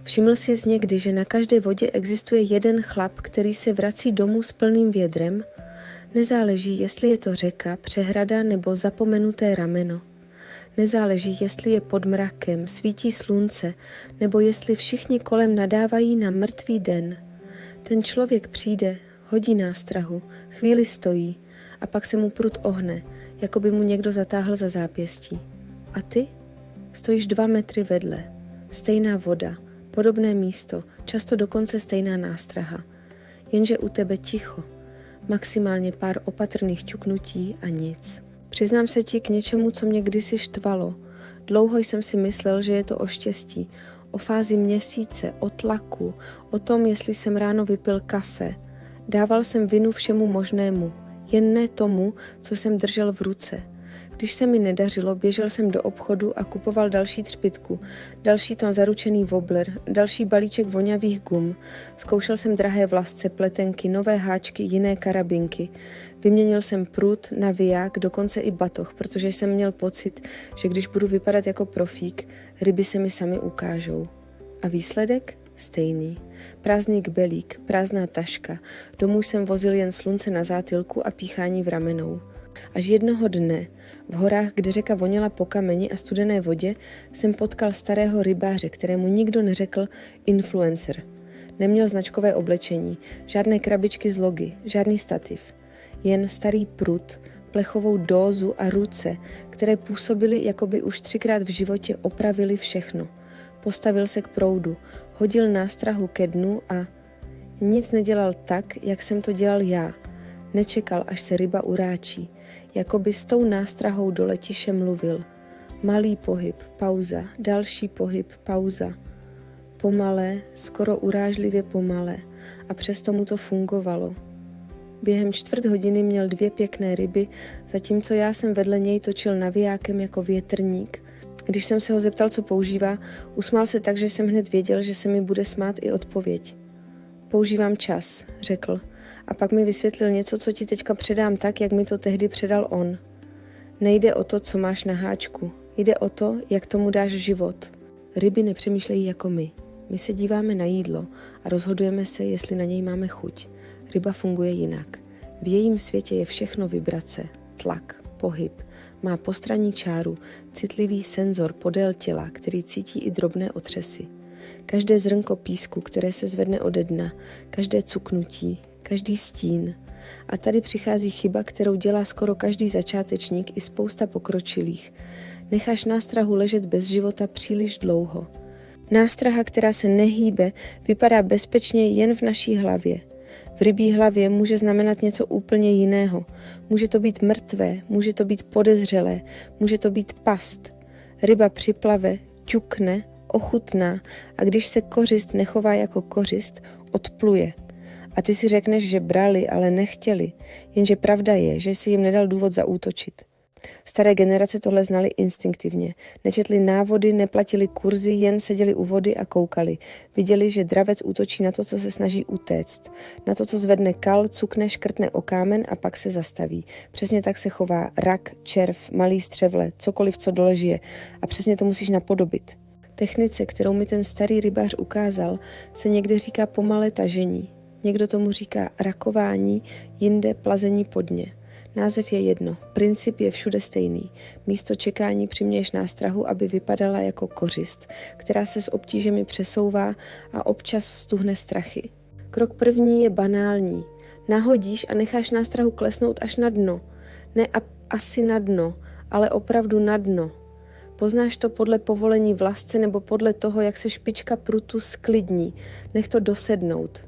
Všiml jsi někdy, že na každé vodě existuje jeden chlap, který se vrací domů s plným vědrem? Nezáleží, jestli je to řeka, přehrada nebo zapomenuté rameno. Nezáleží, jestli je pod mrakem, svítí slunce, nebo jestli všichni kolem nadávají na mrtvý den. Ten člověk přijde, hodí nástrahu, chvíli stojí a pak se mu prut ohne, jako by mu někdo zatáhl za zápěstí. A ty? Stojíš 2 metry vedle. Stejná voda, podobné místo, často dokonce stejná nástraha. Jenže u tebe ticho. Maximálně pár opatrných ťuknutí a nic. Přiznám se ti k něčemu, co mě kdysi štvalo. Dlouho jsem si myslel, že je to o štěstí, o fázi měsíce, o tlaku, o tom, jestli jsem ráno vypil kafe. Dával jsem vinu všemu možnému, jen ne tomu, co jsem držel v ruce. Když se mi nedařilo, běžel jsem do obchodu a kupoval další třpytku, další ton zaručený wobbler, další balíček vonavých gum. Zkoušel jsem drahé vlasce, pletenky, nové háčky, jiné karabinky. Vyměnil jsem prut, naviják, dokonce i batoh, protože jsem měl pocit, že když budu vypadat jako profík, ryby se mi sami ukážou. A výsledek? Stejný. Prázdný kbelík, prázdná taška. Domů jsem vozil jen slunce na zátilku a píchání v ramenou. Až jednoho dne, v horách, kde řeka voněla po kameni a studené vodě, jsem potkal starého rybáře, kterému nikdo neřekl influencer. Neměl značkové oblečení, žádné krabičky z logy, žádný stativ. Jen starý prut, plechovou dózu a ruce, které působily, jako by už 3krát v životě opravili všechno. Postavil se k proudu, hodil nástrahu ke dnu a nic nedělal tak, jak jsem to dělal já. Nečekal, až se ryba uráčí, jako by s tou nástrahou dole tiše mluvil. Malý pohyb, pauza, další pohyb, pauza. Pomalé, skoro urážlivě pomalé, a přesto mu to fungovalo. Během 1/4 hodiny měl 2 pěkné ryby, zatímco já jsem vedle něj točil navijákem jako větrník. Když jsem se ho zeptal, co používá, usmál se tak, že jsem hned věděl, že se mi bude smát i odpověď. Používám čas, řekl. A pak mi vysvětlil něco, co ti teďka předám tak, jak mi to tehdy předal on. Nejde o to, co máš na háčku. Jde o to, jak tomu dáš život. Ryby nepřemýšlejí jako my. My se díváme na jídlo a rozhodujeme se, jestli na něj máme chuť. Ryba funguje jinak. V jejím světě je všechno vibrace, tlak, pohyb. Má postranní čáru, citlivý senzor podél těla, který cítí i drobné otřesy. Každé zrnko písku, které se zvedne ode dna, každé cuknutí, každý stín. A tady přichází chyba, kterou dělá skoro každý začátečník i spousta pokročilých. Necháš nástrahu ležet bez života příliš dlouho. Nástraha, která se nehýbe, vypadá bezpečně jen v naší hlavě. V rybí hlavě může znamenat něco úplně jiného. Může to být mrtvé, může to být podezřelé, může to být past. Ryba připlave, ťukne, ochutná a když se kořist nechová jako kořist, odpluje. A ty si řekneš, že brali, ale nechtěli, jenže pravda je, že si jim nedal důvod zaútočit. Staré generace tohle znali instinktivně. Nečetli návody, neplatili kurzy, jen seděli u vody a koukali. Viděli, že dravec útočí na to, co se snaží utéct. Na to, co zvedne kal, cukne, škrtne o kámen a pak se zastaví. Přesně tak se chová rak, červ, malý střevle, cokoliv, co dole žije. A přesně to musíš napodobit. Technice, kterou mi ten starý rybář ukázal, se někde říká pomalé tažení. Někdo tomu říká rakování, jinde plazení po dně. Název je jedno, princip je všude stejný. Místo čekání přiměješ nástrahu, aby vypadala jako kořist, která se s obtížemi přesouvá a občas stuhne strachy. Krok první je banální. Nahodíš a necháš nástrahu klesnout až na dno. Ne asi na dno, ale opravdu na dno. Poznáš to podle povolení vlasce nebo podle toho, jak se špička prutu sklidní. Nech to dosednout.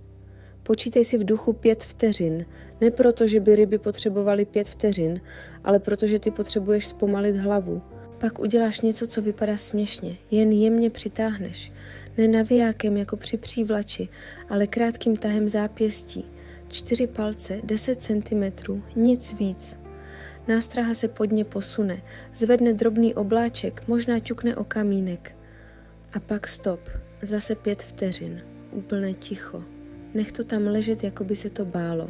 Počítej si v duchu 5 vteřin. Ne proto, že by ryby potřebovaly 5 vteřin, ale protože ty potřebuješ zpomalit hlavu. Pak uděláš něco, co vypadá směšně. Jen jemně přitáhneš. Ne navijákem jako při přívlači, ale krátkým tahem zápěstí. 4 palce, 10 centimetrů, nic víc. Nástraha se pod ně posune, zvedne drobný obláček, možná ťukne o kamínek. A pak stop, zase 5 vteřin, úplné ticho. Nech to tam ležet, jako by se to bálo.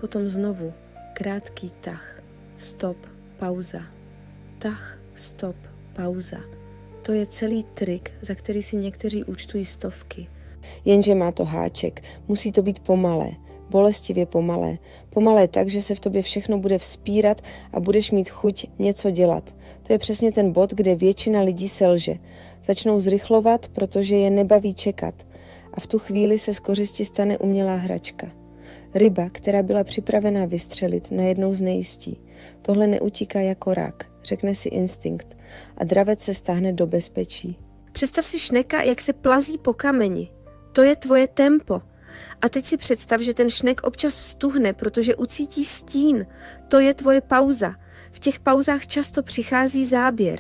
Potom znovu, krátký tah, stop, pauza. Tah, stop, pauza. to je celý trik, za který si někteří účtují stovky. Jenže má to háček, musí to být pomalé, bolestivě pomalé. Pomalé tak, že se v tobě všechno bude vzpírat a budeš mít chuť něco dělat. To je přesně ten bod, kde většina lidí selže. Začnou zrychlovat, protože je nebaví čekat. A v tu chvíli se z kořisti stane umělá hračka. Ryba, která byla připravená vystřelit, najednou znejistí. Tohle neutíká jako rak, řekne si instinkt a dravec se stáhne do bezpečí. Představ si šneka, jak se plazí po kameni. To je tvoje tempo. A teď si představ, že ten šnek občas stuhne, protože ucítí stín. To je tvoje pauza. V těch pauzách často přichází záběr.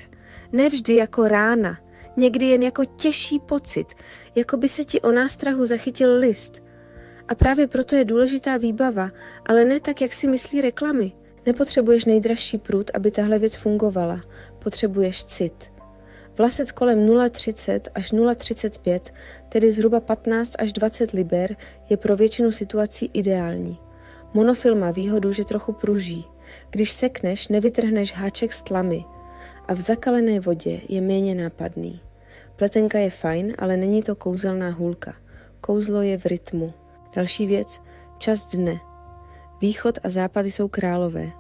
Nevždy jako rána, někdy jen jako těžší pocit, jako by se ti o nástrahu zachytil list. A právě proto je důležitá výbava, ale ne tak, jak si myslí reklamy. Nepotřebuješ nejdražší prut, aby tahle věc fungovala. Potřebuješ cit. Vlasec kolem 0,30 až 0,35, tedy zhruba 15 až 20 liber, je pro většinu situací ideální. Monofil má výhodu, že trochu pruží. Když sekneš, nevytrhneš háček z tlamy. A v zakalené vodě je méně nápadný. Pletenka je fajn, ale není to kouzelná hůlka. Kouzlo je v rytmu. Další věc, čas dne. Východ a západ jsou králové.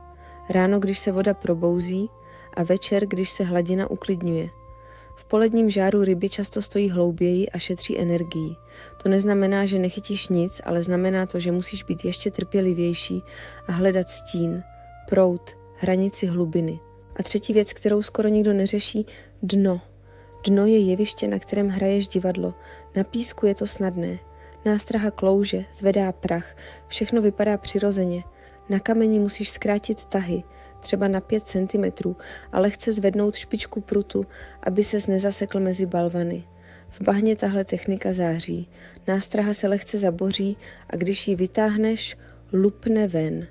Ráno, když se voda probouzí a večer, když se hladina uklidňuje. V poledním žáru ryby často stojí hlouběji a šetří energii. To neznamená, že nechytíš nic, ale znamená to, že musíš být ještě trpělivější a hledat stín, proud, hranici hlubiny. A třetí věc, kterou skoro nikdo neřeší, dno. Dno je jeviště, na kterém hraješ divadlo. Na písku je to snadné. Nástraha klouže, zvedá prach, všechno vypadá přirozeně. Na kameni musíš zkrátit tahy, třeba na 5 cm, a lehce zvednout špičku prutu, aby ses nezasekl mezi balvany. V bahně tahle technika září. Nástraha se lehce zaboří a když ji vytáhneš, lupne ven.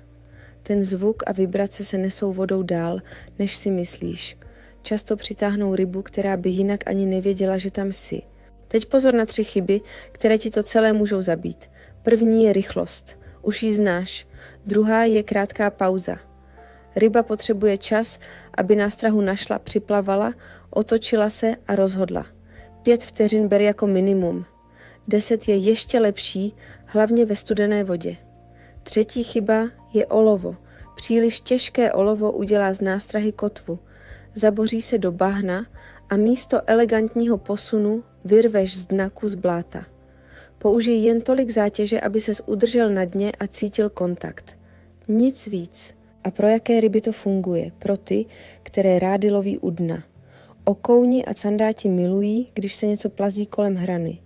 Ten zvuk a vibrace se nesou vodou dál, než si myslíš. Často přitáhnou rybu, která by jinak ani nevěděla, že tam jsi. Teď pozor na 3 chyby, které ti to celé můžou zabít. První je rychlost. Už ji znáš. Druhá je krátká pauza. Ryba potřebuje čas, aby nástrahu našla, připlavala, otočila se a rozhodla. 5 vteřin ber jako minimum. 10 je ještě lepší, hlavně ve studené vodě. Třetí chyba je olovo. Příliš těžké olovo udělá z nástrahy kotvu. Zaboří se do bahna a místo elegantního posunu vyrveš z dna kus bláta. Použij jen tolik zátěže, aby ses udržel na dně a cítil kontakt. Nic víc. A pro jaké ryby to funguje? Pro ty, které rády loví u dna. Okouni a candáti milují, když se něco plazí kolem hrany.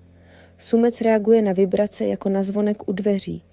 Sumec reaguje na vibrace jako na zvonek u dveří.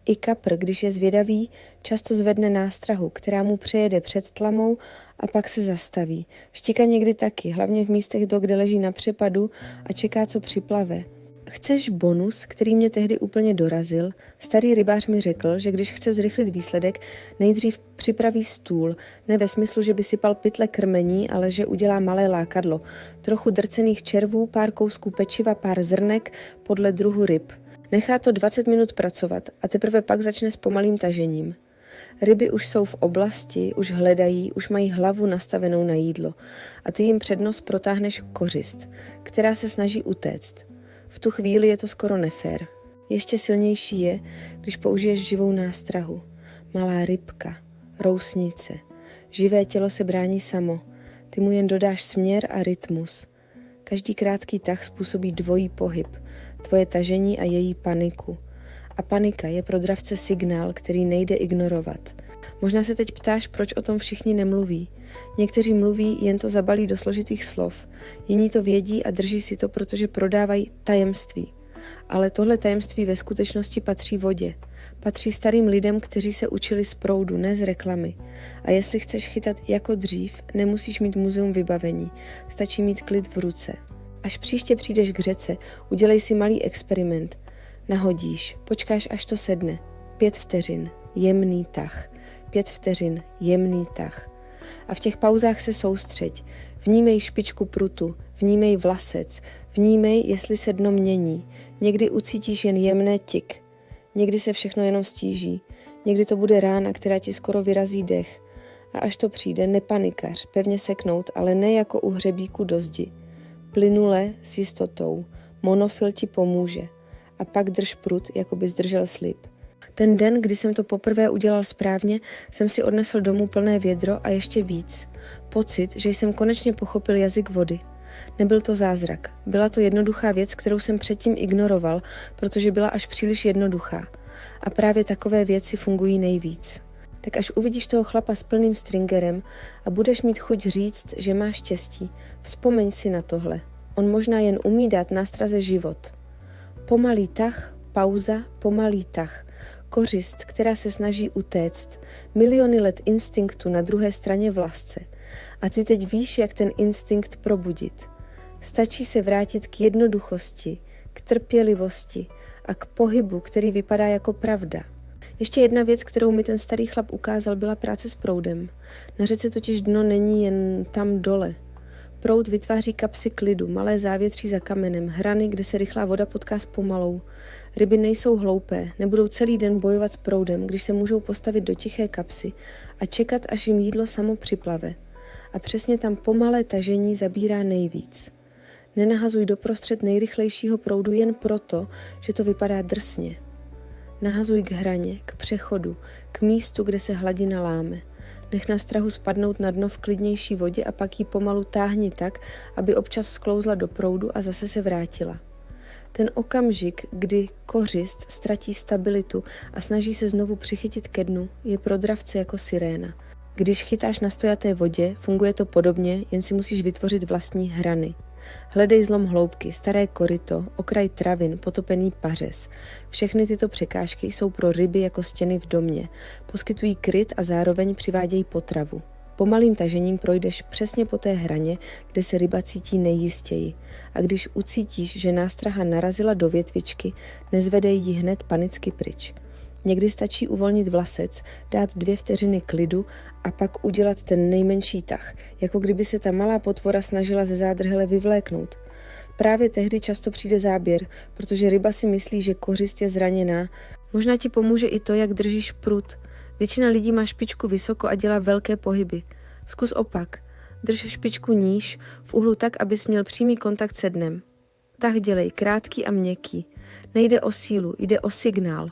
I kapr, když je zvědavý, často zvedne nástrahu, která mu přejede před tlamou a pak se zastaví. Štika někdy taky, hlavně v místech, kde leží na přepadu a čeká, co připlave. Chceš bonus, který mě tehdy úplně dorazil? Starý rybář mi řekl, že když chce zrychlit výsledek, nejdřív připraví stůl. Ne ve smyslu, že by sypal pytle krmení, ale že udělá malé lákadlo. Trochu drcených červů, pár kousků pečiva, pár zrnek podle druhu ryb. Nechá to 20 minut pracovat a teprve pak začne s pomalým tažením. Ryby už jsou v oblasti, už hledají, už mají hlavu nastavenou na jídlo a ty jim před nos protáhneš kořist, která se snaží utéct. V tu chvíli je to skoro nefér. Ještě silnější je, když použiješ živou nástrahu. Malá rybka, rousnice. Živé tělo se brání samo. Ty mu jen dodáš směr a rytmus. Každý krátký tah způsobí dvojí pohyb. Tvoje tažení a její paniku. A panika je pro dravce signál, který nejde ignorovat. Možná se teď ptáš, proč o tom všichni nemluví. Někteří mluví, jen to zabalí do složitých slov. Jiní to vědí a drží si to, protože prodávají tajemství. Ale tohle tajemství ve skutečnosti patří vodě. Patří starým lidem, kteří se učili z proudu, ne z reklamy. A jestli chceš chytat jako dřív, nemusíš mít muzeum vybavení. Stačí mít klid v ruce. Až příště přijdeš k řece, udělej si malý experiment. Nahodíš, počkáš, až to sedne. 5 vteřin, jemný tah. 5 vteřin, jemný tah. A v těch pauzách se soustřeď. Vnímej špičku prutu, vnímej vlasec, vnímej, jestli se dno mění. Někdy ucítíš jen jemné tik. Někdy se všechno jenom stíží. Někdy to bude rána, která ti skoro vyrazí dech. A až to přijde, nepanikař, pevně seknout, ale ne jako u hřebíku do zdi. plynule s jistotou. Monofil ti pomůže. A pak drž prut, jako bys držel slib. Ten den, kdy jsem to poprvé udělal správně, jsem si odnesl domů plné vědro a ještě víc. Pocit, že jsem konečně pochopil jazyk vody. Nebyl to zázrak. Byla to jednoduchá věc, kterou jsem předtím ignoroval, protože byla až příliš jednoduchá. A právě takové věci fungují nejvíc. Tak až uvidíš toho chlapa s plným stringerem a budeš mít chuť říct, že máš štěstí, vzpomeň si na tohle. On možná jen umí dát nástraze život. Pomalý tah, pauza, pomalý tah. Kořist, která se snaží utéct. Miliony let instinktu na druhé straně v lásce. A ty teď víš, jak ten instinkt probudit. Stačí se vrátit k jednoduchosti, k trpělivosti a k pohybu, který vypadá jako pravda. Ještě jedna věc, kterou mi ten starý chlap ukázal, byla práce s proudem. Na řece totiž dno není jen tam dole. Proud vytváří kapsy klidu, malé závětří za kamenem, hrany, kde se rychlá voda potká s pomalou. Ryby nejsou hloupé, nebudou celý den bojovat s proudem, když se můžou postavit do tiché kapsy a čekat, až jim jídlo samo připlave. A přesně tam pomalé tažení zabírá nejvíc. Nenahazuj doprostřed nejrychlejšího proudu jen proto, že to vypadá drsně. Nahazuj k hraně, k přechodu, k místu, kde se hladina láme. Nech na strahu spadnout na dno v klidnější vodě a pak ji pomalu táhni tak, aby občas sklouzla do proudu a zase se vrátila. Ten okamžik, kdy kořist ztratí stabilitu a snaží se znovu přichytit ke dnu, je pro dravce jako siréna. Když chytáš na stojaté vodě, funguje to podobně, jen si musíš vytvořit vlastní hrany. Hledej zlom hloubky, staré koryto, okraj travin, potopený pařez. Všechny tyto překážky jsou pro ryby jako stěny v domě. Poskytují kryt a zároveň přivádějí potravu. Pomalým tažením projdeš přesně po té hraně, kde se ryba cítí nejistěji. A když ucítíš, že nástraha narazila do větvičky, nezvedej ji hned panicky pryč. Někdy stačí uvolnit vlasec, dát 2 vteřiny klidu a pak udělat ten nejmenší tah, jako kdyby se ta malá potvora snažila ze zádrhele vyvléknout. Právě tehdy často přijde záběr, protože ryba si myslí, že kořist je zraněná. Možná ti pomůže i to, jak držíš prut. Většina lidí má špičku vysoko a dělá velké pohyby. Zkus opak. Drž špičku níž, v úhlu tak, abys měl přímý kontakt se dnem. Tah dělej krátký a měkký. Nejde o sílu, jde o signál.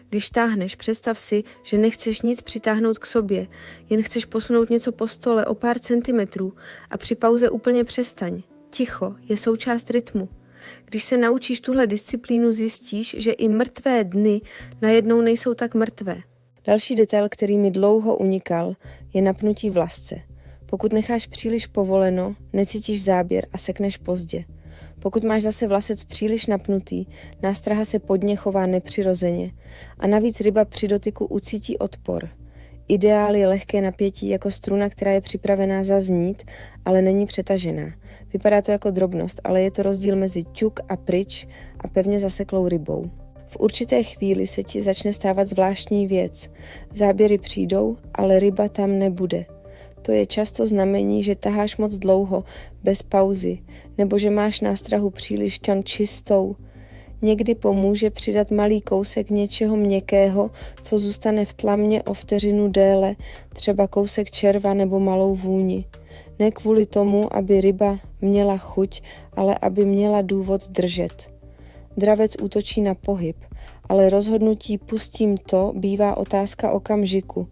Když táhneš, představ si, že nechceš nic přitáhnout k sobě, jen chceš posunout něco po stole o pár centimetrů a při pauze úplně přestaň. Ticho je součást rytmu. Když se naučíš tuhle disciplínu, zjistíš, že i mrtvé dny najednou nejsou tak mrtvé. Další detail, který mi dlouho unikal, je napnutí v lasce. Pokud necháš příliš povoleno, necítíš záběr a sekneš pozdě. Pokud máš zase vlasec příliš napnutý, nástraha se pod ně chová nepřirozeně a navíc ryba při dotyku ucítí odpor. Ideál je lehké napětí jako struna, která je připravená zaznít, ale není přetažená. Vypadá to jako drobnost, ale je to rozdíl mezi ťuk a pryč a pevně zaseklou rybou. V určité chvíli se ti začne stávat zvláštní věc. Záběry přijdou, ale ryba tam nebude. To je často znamení, že taháš moc dlouho, bez pauzy, nebo že máš nástrahu příliš čistou. Někdy pomůže přidat malý kousek něčeho měkkého, co zůstane v tlamě o vteřinu déle, třeba kousek červa nebo malou vůni. Ne kvůli tomu, aby ryba měla chuť, ale aby měla důvod držet. Dravec útočí na pohyb, ale rozhodnutí pustím to bývá otázka okamžiku.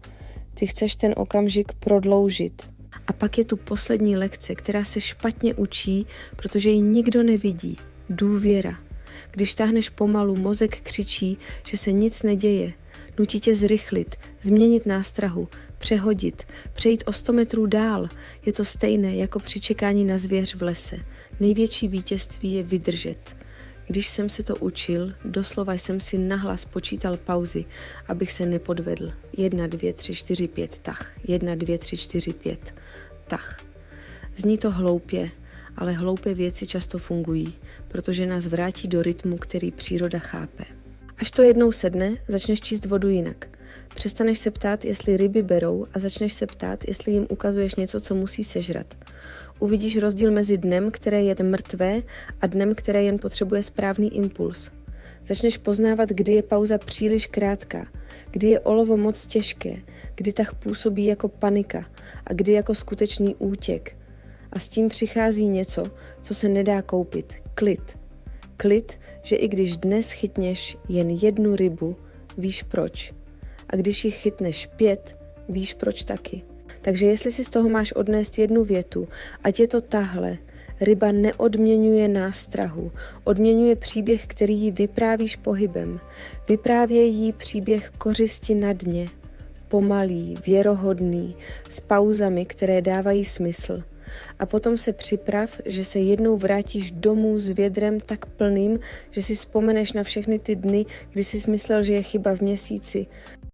Ty chceš ten okamžik prodloužit. A pak je tu poslední lekce, která se špatně učí, protože ji nikdo nevidí. Důvěra. Když táhneš pomalu, mozek křičí, že se nic neděje. Nutí tě zrychlit, změnit nástrahu, přehodit, přejít o 100 metrů dál. Je to stejné jako při čekání na zvěř v lese. Největší vítězství je vydržet. Když jsem se to učil, doslova jsem si nahlas počítal pauzy, abych se nepodvedl. 1, 2, 3, 4, 5, tah. 1, 2, 3, 4, 5, tah. Zní to hloupě, ale hloupé věci často fungují, protože nás vrátí do rytmu, který příroda chápe. Až to jednou sedne, začneš číst vodu jinak. Přestaneš se ptát, jestli ryby berou a začneš se ptát, jestli jim ukazuješ něco, co musí sežrat. Uvidíš rozdíl mezi dnem, které je mrtvé, a dnem, které jen potřebuje správný impuls. Začneš poznávat, kdy je pauza příliš krátká, kdy je olovo moc těžké, kdy tah působí jako panika a kdy jako skutečný útěk. A s tím přichází něco, co se nedá koupit. Klid. Klid, že i když dnes chytneš jen 1 rybu, víš proč. A když jich chytneš 5, víš proč taky. Takže jestli si z toho máš odnést 1 větu, ať je to tahle: ryba neodměňuje nástrahu, odměňuje příběh, který jí vyprávíš pohybem. Vyprávěj jí příběh kořisti na dně. Pomalý, věrohodný, s pauzami, které dávají smysl. A potom se připrav, že se jednou vrátíš domů s vědrem tak plným, že si vzpomeneš na všechny ty dny, kdy jsi myslel, že je chyba v měsíci.